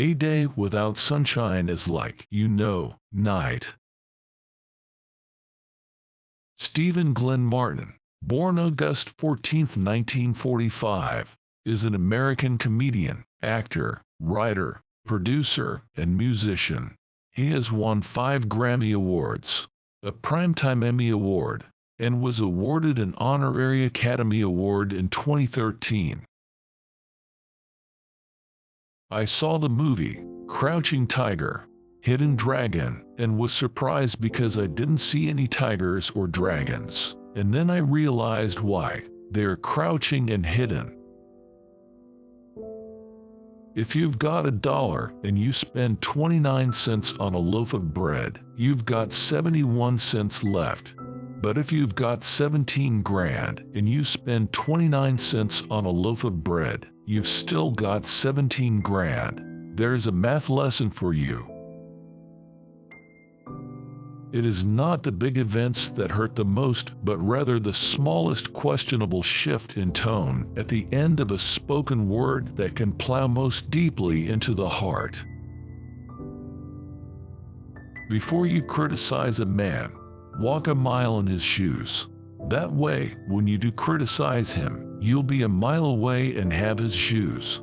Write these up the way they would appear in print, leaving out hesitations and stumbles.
A day without sunshine is like, night. Stephen Glenn Martin, born August 14, 1945, is an American comedian, actor, writer, producer, and musician. He has won 5 Grammy Awards, a Primetime Emmy Award, and was awarded an Honorary Academy Award in 2013. I saw the movie, Crouching Tiger, Hidden Dragon, and was surprised because I didn't see any tigers or dragons, and then I realized why. They're crouching and hidden. If you've got $1 and you spend 29 cents on a loaf of bread, you've got 71 cents left. But if you've got 17 grand and you spend 29 cents on a loaf of bread, you've still got 17 grand. There's a math lesson for you. It is not the big events that hurt the most, but rather the smallest questionable shift in tone at the end of a spoken word that can plow most deeply into the heart. Before you criticize a man, walk a mile in his shoes. That way, when you do criticize him, you'll be a mile away and have his shoes.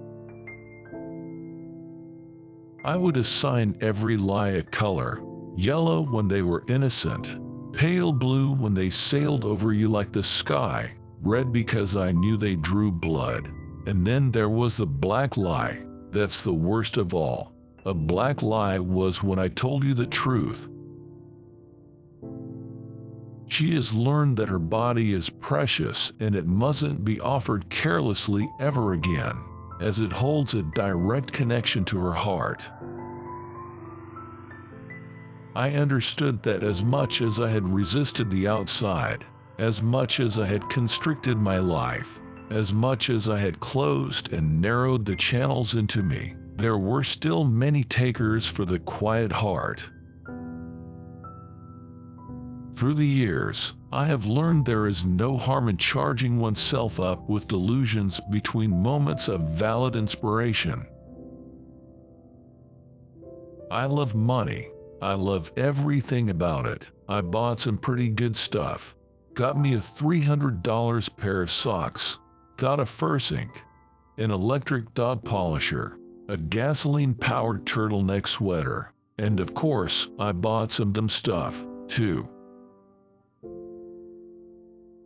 I would assign every lie a color. Yellow when they were innocent, pale blue when they sailed over you like the sky, red because I knew they drew blood. And then there was the black lie. That's the worst of all. A black lie was when I told you the truth. She has learned that her body is precious and it mustn't be offered carelessly ever again, as it holds a direct connection to her heart. I understood that as much as I had resisted the outside, as much as I had constricted my life, as much as I had closed and narrowed the channels into me, there were still many takers for the quiet heart. Through the years, I have learned there is no harm in charging oneself up with delusions between moments of valid inspiration. I love money. I love everything about it. I bought some pretty good stuff. Got me a $300 pair of socks. Got a Fursink, an electric dog polisher, a gasoline-powered turtleneck sweater, and of course, I bought some dumb stuff, too.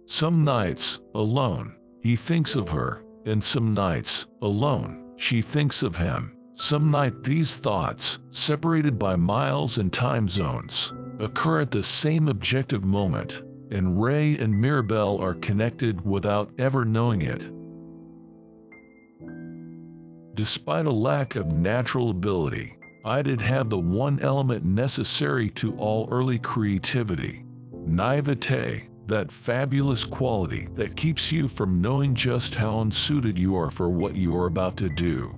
Some nights, alone, he thinks of her, and some nights, alone, she thinks of him. Some night these thoughts, separated by miles and time zones, occur at the same objective moment, and Ray and Mirabelle are connected without ever knowing it. Despite a lack of natural ability, I did have the one element necessary to all early creativity: naivete, that fabulous quality that keeps you from knowing just how unsuited you are for what you are about to do.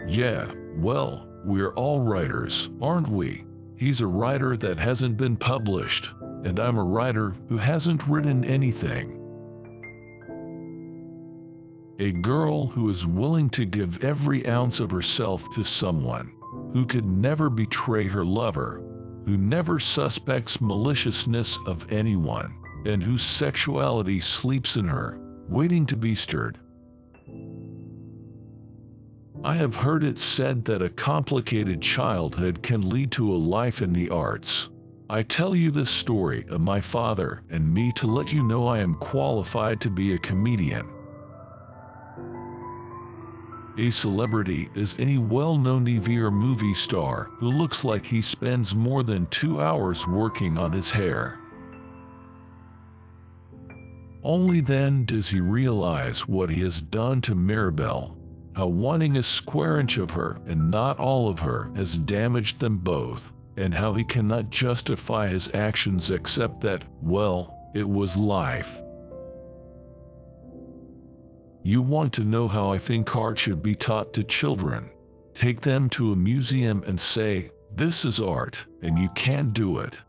Yeah, well, we're all writers, aren't we? He's a writer that hasn't been published, and I'm a writer who hasn't written anything. A girl who is willing to give every ounce of herself to someone, who could never betray her lover, who never suspects maliciousness of anyone, and whose sexuality sleeps in her, waiting to be stirred. I have heard it said that a complicated childhood can lead to a life in the arts. I tell you this story of my father and me to let you know I am qualified to be a comedian. A celebrity is any well-known TV or movie star who looks like he spends more than 2 hours working on his hair. Only then does he realize what he has done to Mirabelle. How wanting a square inch of her and not all of her has damaged them both, and how he cannot justify his actions except that, well, it was life. You want to know how I think art should be taught to children? Take them to a museum and say, "This is art," and you can't do it.